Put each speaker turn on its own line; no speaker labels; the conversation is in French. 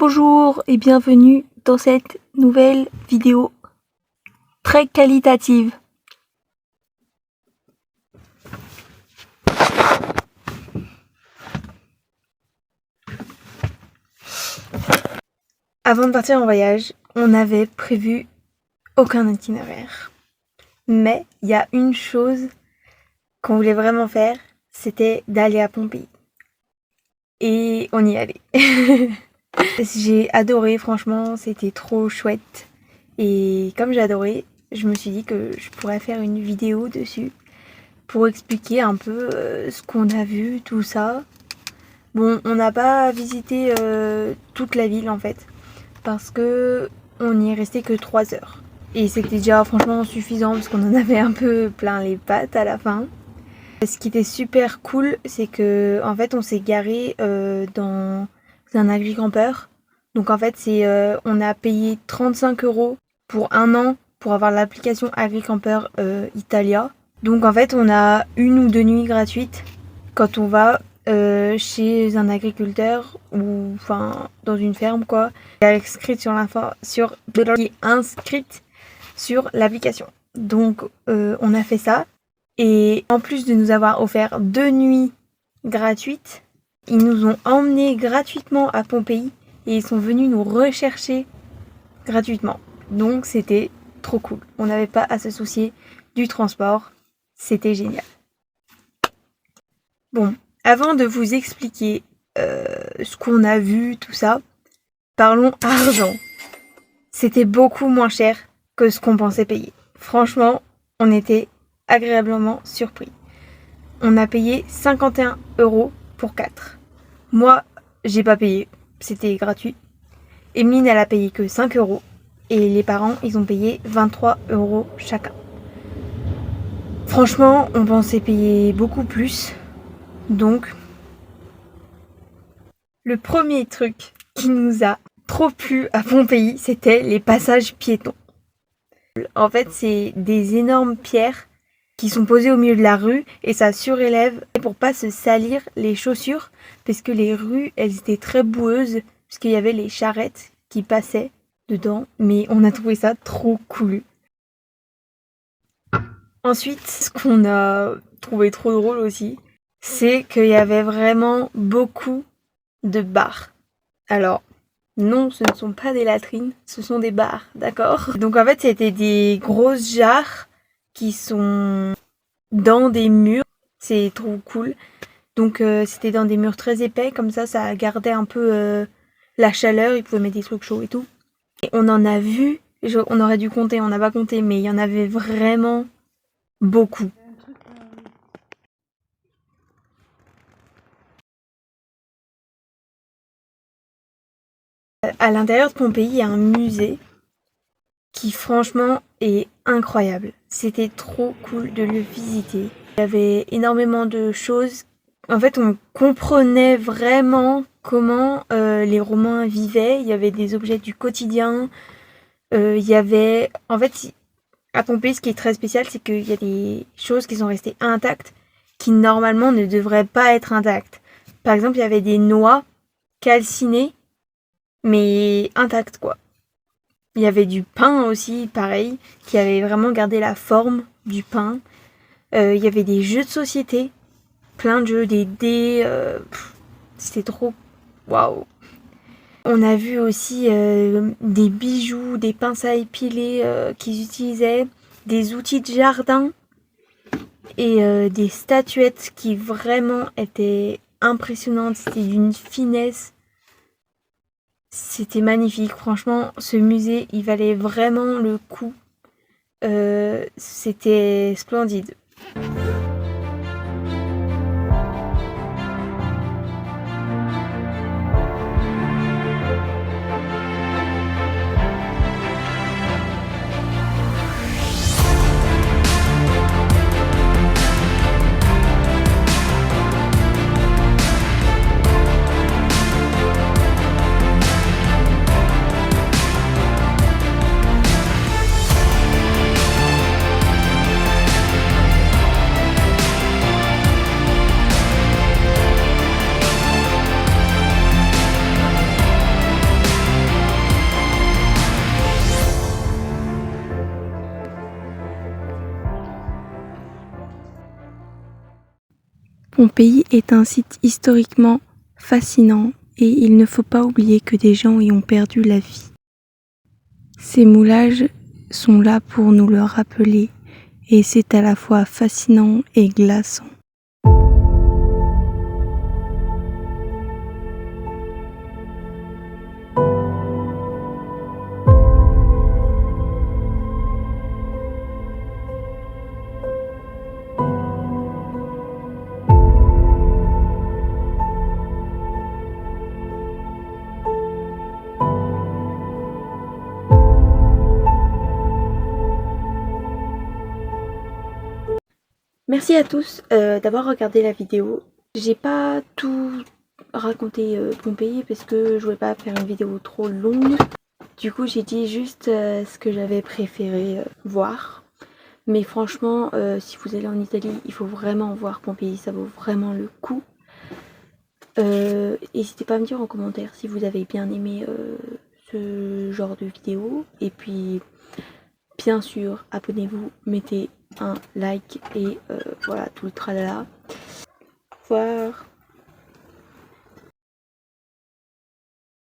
Bonjour et bienvenue dans cette nouvelle vidéo très qualitative. Avant de partir en voyage, on n'avait prévu aucun itinéraire. Mais il y a une chose qu'on voulait vraiment faire, c'était d'aller à Pompéi. Et on y allait. J'ai adoré, franchement, c'était trop chouette. Et comme j'ai adoré, je me suis dit que je pourrais faire une vidéo dessus pour expliquer un peu ce qu'on a vu, tout ça. Bon, on n'a pas visité toute la ville en fait, parce que on n'y est resté que 3 heures. Et c'était déjà franchement suffisant parce qu'on en avait un peu plein les pattes à la fin. Ce qui était super cool, c'est que en fait on s'est garé dans un agri-campeur. Donc en fait on a payé 35 € pour 1 an pour avoir l'application agri-campeur Italia. Donc en fait on a 1 ou 2 nuits gratuites quand on va chez un agriculteur ou enfin dans une ferme quoi, qui est inscrite sur l'application. Donc on a fait ça et en plus de nous avoir offert 2 nuits gratuites, ils nous ont emmenés gratuitement à Pompéi et ils sont venus nous rechercher gratuitement. Donc c'était trop cool. On n'avait pas à se soucier du transport. C'était génial. Bon, avant de vous expliquer ce qu'on a vu, tout ça, parlons argent. C'était beaucoup moins cher que ce qu'on pensait payer. Franchement, on était agréablement surpris. On a payé 51 € pour 4. Moi, j'ai pas payé, c'était gratuit. Emeline, elle a payé que 5 € et les parents, ils ont payé 23 € chacun. Franchement, on pensait payer beaucoup plus. Donc, le premier truc qui nous a trop plu à Pompéi, c'était les passages piétons. En fait, c'est des énormes pierres qui sont posées au milieu de la rue et ça surélève pour pas se salir les chaussures parce que les rues, elles étaient très boueuses parce qu'il y avait les charrettes qui passaient dedans. Mais on a trouvé ça trop cool. Ensuite, ce qu'on a trouvé trop drôle aussi, c'est qu'il y avait vraiment beaucoup de bars. Alors, non, ce ne sont pas des latrines, ce sont des bars, d'accord? Donc en fait, c'était des grosses jarres qui sont dans des murs. C'est trop cool. Donc c'était dans des murs très épais, comme ça gardait un peu la chaleur, ils pouvaient mettre des trucs chauds et tout. Et on en a vu, on aurait dû compter, on n'a pas compté, mais il y en avait vraiment beaucoup. À l'intérieur de Pompéi, il y a un musée qui franchement est incroyable. C'était trop cool de le visiter. Il y avait énormément de choses. En fait, on comprenait vraiment comment les Romains vivaient. Il y avait des objets du quotidien. Il y avait... En fait, à Pompéi, ce qui est très spécial, c'est qu'il y a des choses qui sont restées intactes qui normalement ne devraient pas être intactes. Par exemple, il y avait des noix calcinées mais intactes quoi. Il y avait du pain aussi, pareil, qui avait vraiment gardé la forme du pain. Il y avait des jeux de société, plein de jeux, des dés, c'était trop waouh. On a vu aussi des bijoux, des pinces à épiler qu'ils utilisaient, des outils de jardin et des statuettes qui vraiment étaient impressionnantes, c'était d'une finesse. C'était magnifique, franchement, ce musée, il valait vraiment le coup. C'était splendide. Pompéi est un site historiquement fascinant et il ne faut pas oublier que des gens y ont perdu la vie. Ces moulages sont là pour nous le rappeler et c'est à la fois fascinant et glaçant. Merci à tous d'avoir regardé la vidéo. J'ai pas tout raconté Pompéi parce que je voulais pas faire une vidéo trop longue. Du coup j'ai dit juste ce que j'avais préféré voir. Mais franchement, si vous allez en Italie, il faut vraiment voir Pompéi, ça vaut vraiment le coup. N'hésitez pas à me dire en commentaire si vous avez bien aimé ce genre de vidéo. Et puis, bien sûr, abonnez-vous, mettez un like et voilà, tout le tralala. Au revoir.